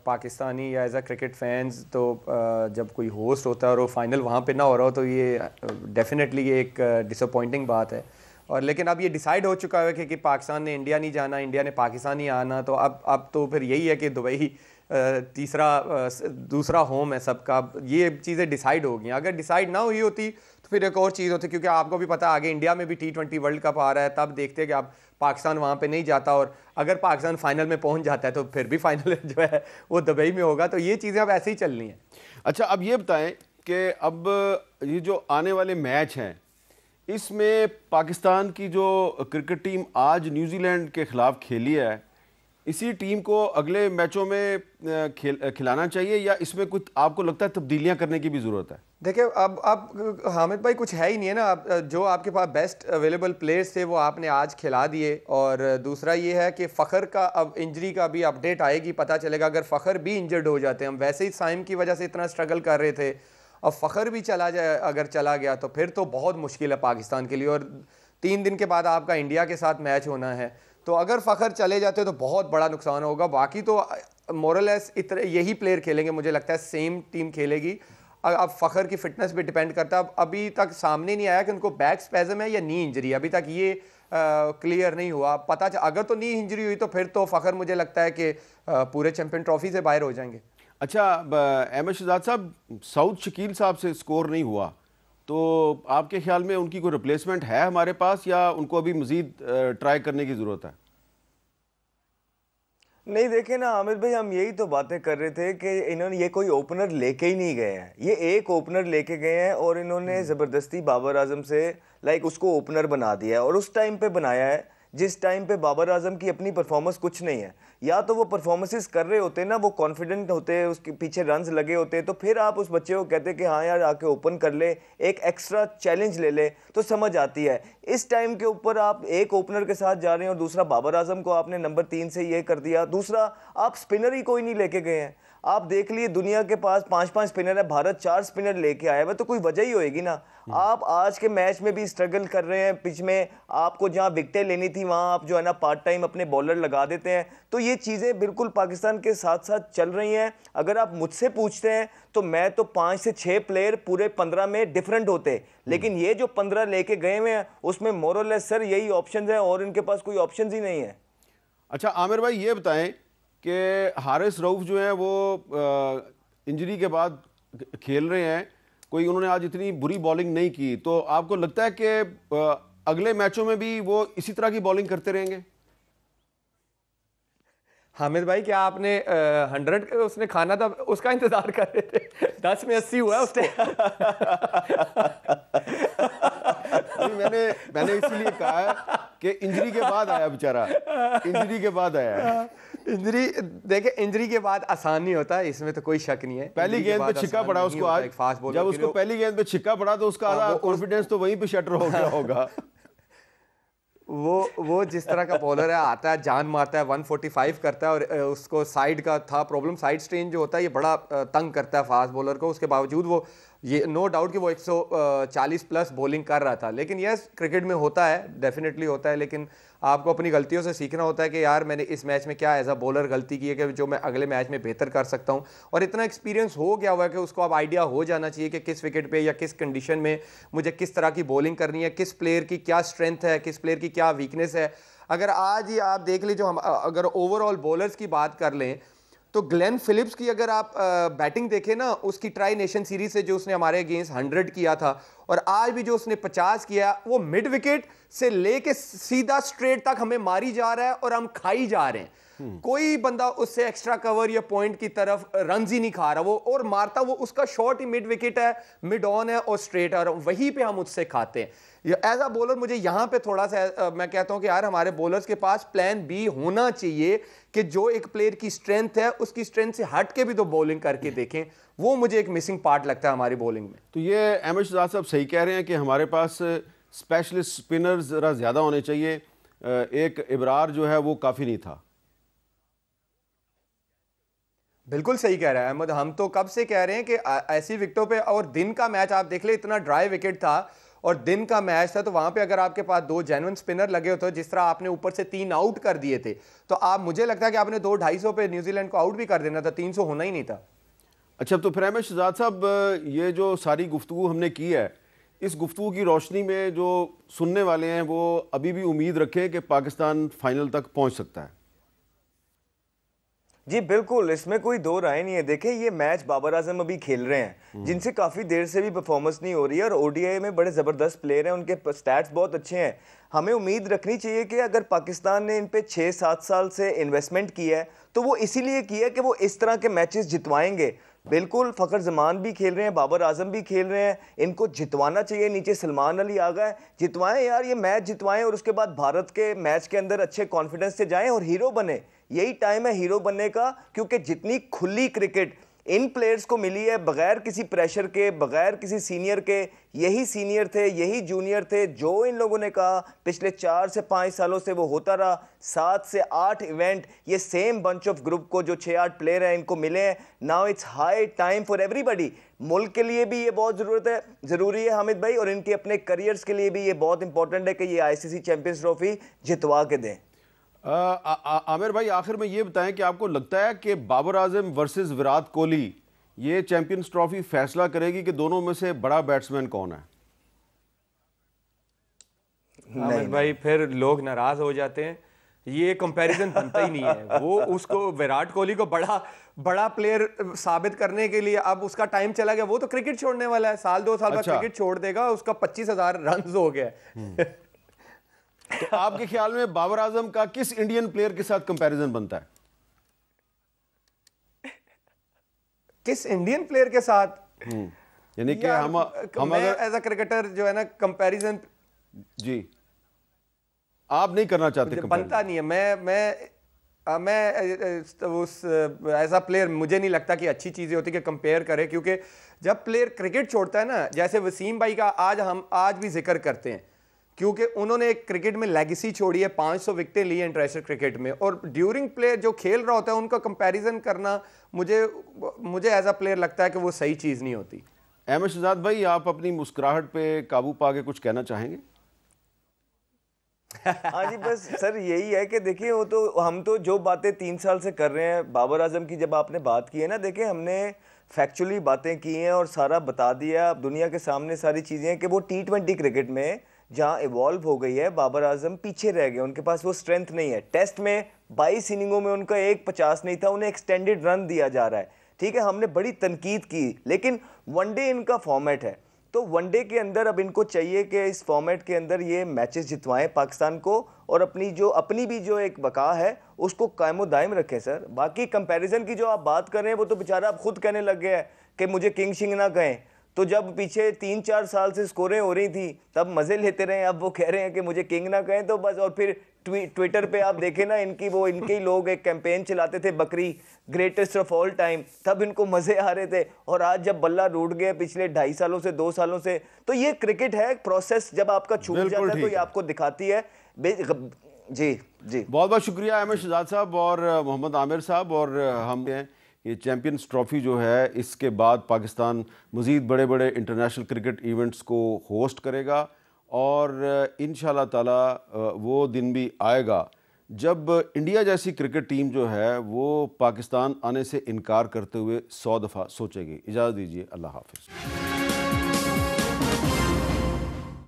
पाकिस्तानी या एज अ क्रिकेट फैंस, तो जब कोई होस्ट होता है और वो फाइनल वहाँ पे ना हो रहा हो, तो ये डेफिनेटली एक डिसअपॉइंटिंग बात है। और लेकिन अब ये डिसाइड हो चुका है कि पाकिस्तान ने इंडिया नहीं जाना, इंडिया ने पाकिस्तान ही आना, तो अब तो फिर यही है कि दुबई दूसरा होम है सबका। ये चीज़ें डिसाइड हो गई। अगर डिसाइड ना हुई होती तो फिर एक और चीज़ होती, क्योंकि आपको भी पता है आगे इंडिया में भी T20 वर्ल्ड कप आ रहा है, तब देखते हैं कि अब पाकिस्तान वहाँ पे नहीं जाता, और अगर पाकिस्तान फाइनल में पहुँच जाता है तो फिर भी फाइनल जो है वो दुबई में होगा। तो ये चीज़ें अब ऐसे ही चल रही हैं। अच्छा, अब ये बताएं कि अब ये जो आने वाले मैच हैं, इसमें पाकिस्तान की जो क्रिकेट टीम आज न्यूजीलैंड के ख़िलाफ़ खेली है, इसी टीम को अगले मैचों में खिलाना चाहिए, या इसमें कुछ आपको लगता है तब्दीलियां करने की भी ज़रूरत है? देखिए, अब हामिद भाई कुछ है ही नहीं है ना। अब जो आपके पास बेस्ट अवेलेबल प्लेयर्स थे वो आपने आज खिला दिए। और दूसरा ये है कि फ़खर का अब इंजरी का भी अपडेट आएगी, पता चलेगा। अगर फ़खर भी इंजर्ड हो जाते हैं, हम वैसे ही साइम की वजह से इतना स्ट्रगल कर रहे थे, और फ़खर भी अगर चला गया तो फिर तो बहुत मुश्किल है पाकिस्तान के लिए। और 3 दिन के बाद आपका इंडिया के साथ मैच होना है, तो अगर फ़खर चले जाते तो बहुत बड़ा नुकसान होगा। बाकी तो मोरलेस यही प्लेयर खेलेंगे, मुझे लगता है सेम टीम खेलेगी। अब फ़खर की फ़िटनेस पे डिपेंड करता है। अभी तक सामने नहीं आया कि उनको बैक स्पैज़म है या नी इंजरी, अभी तक ये क्लियर नहीं हुआ। अगर तो नी इंजरी हुई तो फिर तो फ़खर मुझे लगता है कि पूरे चैम्पियन ट्रॉफी से बाहर हो जाएंगे। अच्छा अहमद शहजाद साहब, साउद शकील साहब से स्कोर नहीं हुआ, तो आपके ख्याल में उनकी कोई रिप्लेसमेंट है हमारे पास, या उनको अभी मज़ीद ट्राई करने की ज़रूरत है? नहीं, देखे ना आमिर भाई, हम यही तो बातें कर रहे थे कि इन्होंने ये कोई ओपनर लेके ही नहीं गए हैं। ये एक ओपनर लेके गए हैं और इन्होंने ज़बरदस्ती बाबर आजम से उसको ओपनर बना दिया है। और उस टाइम पे बनाया है जिस टाइम पे बाबर आजम की अपनी परफॉर्मेंस कुछ नहीं है। या तो वो परफॉर्मेंसेस कर रहे होते ना, वो कॉन्फिडेंट होते, उसके पीछे रन्स लगे होते, तो फिर आप उस बच्चे को कहते कि हाँ यार आके ओपन कर ले, एक एक्स्ट्रा चैलेंज ले ले, तो समझ आती है। इस टाइम के ऊपर आप एक ओपनर के साथ जा रहे हैं और दूसरा बाबर आजम को आपने नंबर 3 से ये कर दिया। दूसरा, आप स्पिनर ही कोई नहीं लेके गए हैं। आप देख लिए दुनिया के पास 5-5 स्पिनर है, भारत 4 स्पिनर लेके आया है, तो कोई वजह ही होएगी ना। आप आज के मैच में भी स्ट्रगल कर रहे हैं, पिच में आपको जहां विकेटें लेनी थी वहां आप जो है ना पार्ट टाइम अपने बॉलर लगा देते हैं। तो ये चीज़ें बिल्कुल पाकिस्तान के साथ साथ चल रही हैं। अगर आप मुझसे पूछते हैं तो मैं तो 5 से 6 प्लेयर पूरे 15 में डिफरेंट होते, लेकिन ये जो 15 लेके गए हुए हैं उसमें मोरलेस सर यही ऑप्शन है और इनके पास कोई ऑप्शन ही नहीं है। अच्छा आमिर भाई ये बताएं कि हारिस रऊफ जो है वो इंजरी के बाद खेल रहे हैं, कोई उन्होंने आज इतनी बुरी बॉलिंग नहीं की, तो आपको लगता है कि अगले मैचों में भी वो इसी तरह की बॉलिंग करते रहेंगे? हामिद भाई क्या आपने 100 उसने खाना था उसका इंतजार कर रहे थे? 10 में 80 हुआ उसने। मैंने इसीलिए कहा है कि इंजरी के बाद आया बेचारा, इंजरी के बाद आया है। इंजरी देखिए, इंजरी के बाद आसान नहीं होता, इसमें तो कोई शक नहीं है। पहली गेंद पे छिक्का पड़ा उसको आज, जब उसको पहली गेंद पे छिक्का पड़ा तो उसका आधा कॉन्फिडेंस तो वहीं पे शटर हो गया होगा। वो जिस तरह का बॉलर है, आता है जान मारता है, 145 करता है, और उसको साइड का था प्रॉब्लम, साइड स्ट्रेन जो होता है ये बड़ा तंग करता है फास्ट बॉलर को। उसके बावजूद वो ये नो डाउट कि वो 140 प्लस बॉलिंग कर रहा था। लेकिन यस, क्रिकेट में होता है, डेफिनेटली होता है, लेकिन आपको अपनी गलतियों से सीखना होता है कि यार मैंने इस मैच में क्या एज अ बॉलर गलती की है कि जो मैं अगले मैच में बेहतर कर सकता हूं। और इतना एक्सपीरियंस हो गया हुआ है कि उसको अब आइडिया हो जाना चाहिए कि किस विकेट पे या किस कंडीशन में मुझे किस तरह की बॉलिंग करनी है, किस प्लेयर की क्या स्ट्रेंथ है, किस प्लेयर की क्या वीकनेस है। अगर आज ही आप देख लीजिए, हम अगर ओवरऑल बॉलर्स की बात कर लें तो ग्लेन फिलिप्स की अगर आप बैटिंग देखें ना, उसकी ट्राई नेशन सीरीज से जो उसने हमारे अगेंस्ट 100 किया था, और आज भी जो उसने 50 किया, वो मिड विकेट से लेके सीधा स्ट्रेट तक हमें मारी जा रहा है और हम खाई जा रहे हैं। कोई बंदा उससे एक्स्ट्रा कवर या पॉइंट की तरफ रन ही नहीं खा रहा, वो और मारता वो उसका शॉट ही मिड विकेट है, मिड ऑन है और स्ट्रेट है, और वहीं पे हम उससे खाते हैं। एज अ बॉलर मुझे यहाँ पे थोड़ा सा मैं कहता हूँ कि यार हमारे बॉलर्स के पास प्लान बी होना चाहिए कि जो एक प्लेयर की स्ट्रेंथ है उसकी स्ट्रेंथ से हट के भी तो बॉलिंग करके देखें। वो मुझे एक मिसिंग पार्ट लगता है हमारी बॉलिंग में। तो ये अहमद शहजाद साहब सही कह रहे हैं कि हमारे पास स्पेशलिस्ट स्पिनर्स ज़रा ज़्यादा होने चाहिए, एक इब्रार जो है वो काफ़ी नहीं था। बिल्कुल सही कह रहा है अहमद, हम तो कब से कह रहे हैं कि ऐसी विकेटों पे, और दिन का मैच आप देख ले, इतना ड्राई विकेट था और दिन का मैच था, तो वहां पे अगर आपके पास 2 जेन्युइन स्पिनर लगे होते, जिस तरह आपने ऊपर से 3 आउट कर दिए थे, तो आप मुझे लगता है कि आपने 2-250 पे न्यूजीलैंड को आउट भी कर देना था, 300 होना ही नहीं था। अच्छा, तो फिर अहमद शहजाद साहब, ये जो सारी गुफ्तगू हमने की है, इस गुफ्तगू की रोशनी में जो सुनने वाले हैं वो अभी भी उम्मीद रखें कि पाकिस्तान फाइनल तक पहुंच सकता है? जी बिल्कुल, इसमें कोई दो राय नहीं है। देखिए ये मैच बाबर आजम अभी खेल रहे हैं, जिनसे काफ़ी देर से भी परफॉर्मेंस नहीं हो रही है, और ओडीआई में बड़े ज़बरदस्त प्लेयर हैं, उनके स्टैट्स बहुत अच्छे हैं। हमें उम्मीद रखनी चाहिए कि अगर पाकिस्तान ने इन पे 6-7 साल से इन्वेस्टमेंट की है तो वो इसीलिए की है कि वो इस तरह के मैचेस जितवाएंगे। बिल्कुल, फ़खर जमान भी खेल रहे हैं, बाबर आजम भी खेल रहे हैं, इनको जितवाना चाहिए। नीचे सलमान अली आ गए, जितवाएं यार, ये मैच जितवाएं, और उसके बाद भारत के मैच के अंदर अच्छे कॉन्फिडेंस से जाएं और हीरो बने। यही टाइम है हीरो बनने का, क्योंकि जितनी खुली क्रिकेट इन प्लेयर्स को मिली है, बगैर किसी प्रेशर के, बगैर किसी सीनियर के, यही सीनियर थे, यही जूनियर थे, जो इन लोगों ने कहा पिछले 4 से 5 सालों से वो होता रहा। 7 से 8 इवेंट ये सेम बंच ऑफ ग्रुप को, जो 6-8 प्लेयर हैं, इनको मिले हैं। Now it's high time for everybody. मुल्क के लिए भी ये बहुत ज़रूरी है हामिद भाई, और इनके अपने करियर्स के लिए भी ये बहुत इंपॉर्टेंट है कि ये आईसीसी चैंपियंस ट्रॉफी जितवा के दें। आमिर भाई, आखिर में ये बताएं कि आपको लगता है कि बाबर आजम वर्सेस विराट कोहली ये चैंपियंस ट्रॉफी फैसला करेगी कि दोनों में से बड़ा बैट्समैन कौन है? आमिर भाई फिर लोग नाराज हो जाते हैं, ये कंपैरिजन बनता ही नहीं है। वो उसको विराट कोहली को बड़ा प्लेयर साबित करने के लिए अब उसका टाइम चला गया। वो तो क्रिकेट छोड़ने वाला है, 1-2 साल बाद क्रिकेट छोड़ देगा, उसका 25,000 रन हो गया। तो आपके ख्याल में बाबर आजम का किस इंडियन प्लेयर के साथ कंपैरिजन बनता है? किस इंडियन प्लेयर के साथ? यानी कि हम अगर एज अ क्रिकेटर जो है ना, कंपैरिजन जी आप नहीं करना चाहते? बनता नहीं है। मैं उस एज अ प्लेयर मुझे नहीं लगता कि अच्छी चीजें होती कि कंपेयर करें, क्योंकि जब प्लेयर क्रिकेट छोड़ता है ना, जैसे वसीम भाई का हम आज भी जिक्र करते हैं क्योंकि उन्होंने एक क्रिकेट में लेगेसी छोड़ी है, 500 विकेटें ली हैं इंटरनेशनल क्रिकेट में, और ड्यूरिंग प्ले जो खेल रहा होता है उनका कंपैरिजन करना मुझे एज अ प्लेयर लगता है कि वो सही चीज़ नहीं होती। अहमद शहजाद भाई, आप अपनी मुस्कुराहट पे काबू पा के कुछ कहना चाहेंगे? हाँ जी, बस सर यही है कि देखिए वो तो हम तो जो बातें 3 साल से कर रहे हैं, बाबर आजम की जब आपने बात की है ना, देखिए हमने फैक्चुअली बातें की हैं और सारा बता दिया अब दुनिया के सामने सारी चीज़ें कि वो T20 क्रिकेट में जहाँ इवॉल्व हो गई है, बाबर आजम पीछे रह गए, उनके पास वो स्ट्रेंथ नहीं है। टेस्ट में 22 इनिंगों में उनका 1.50 नहीं था, उन्हें एक्सटेंडेड रन दिया जा रहा है, ठीक है, हमने बड़ी तनकीद की, लेकिन वनडे इनका फॉर्मेट है, तो वनडे के अंदर अब इनको चाहिए कि इस फॉर्मेट के अंदर ये मैचेस जितवाएं पाकिस्तान को, और अपनी भी जो एक बका है उसको कायमो दायम रखें सर। बाकी कंपैरिजन की जो आप बात कर रहे हैं वो तो बेचारा आप खुद कहने लग गया है कि मुझे किंग शिंग ना कहें, तो जब पीछे 3-4 साल से स्कोरें हो रही थी तब मज़े लेते रहे, अब वो कह रहे हैं कि मुझे किंग ना कहें, तो बस। और फिर ट्विटर पे आप देखें ना, इनके ही लोग एक कैंपेन चलाते थे, बकरी ग्रेटेस्ट ऑफ ऑल टाइम, तब इनको मज़े आ रहे थे, और आज जब बल्ला रूठ गया पिछले 2.5 सालों से 2 सालों से, तो ये क्रिकेट है, प्रोसेस जब आपका छूट जाता है तो ये आपको दिखाती है। जी जी, बहुत बहुत शुक्रिया अहमद शहजाद साहब और मोहम्मद आमिर साहब। और हम ये चैम्पियंस ट्रॉफ़ी जो है, इसके बाद पाकिस्तान मज़ीद बड़े बड़े इंटरनेशनल क्रिकेट इवेंट्स को होस्ट करेगा, और इंशाल्लाह ताला वो दिन भी आएगा जब इंडिया जैसी क्रिकेट टीम जो है वो पाकिस्तान आने से इनकार करते हुए 100 दफ़ा सोचेगी। इजाज़त दीजिए, अल्लाह हाफ़िज़।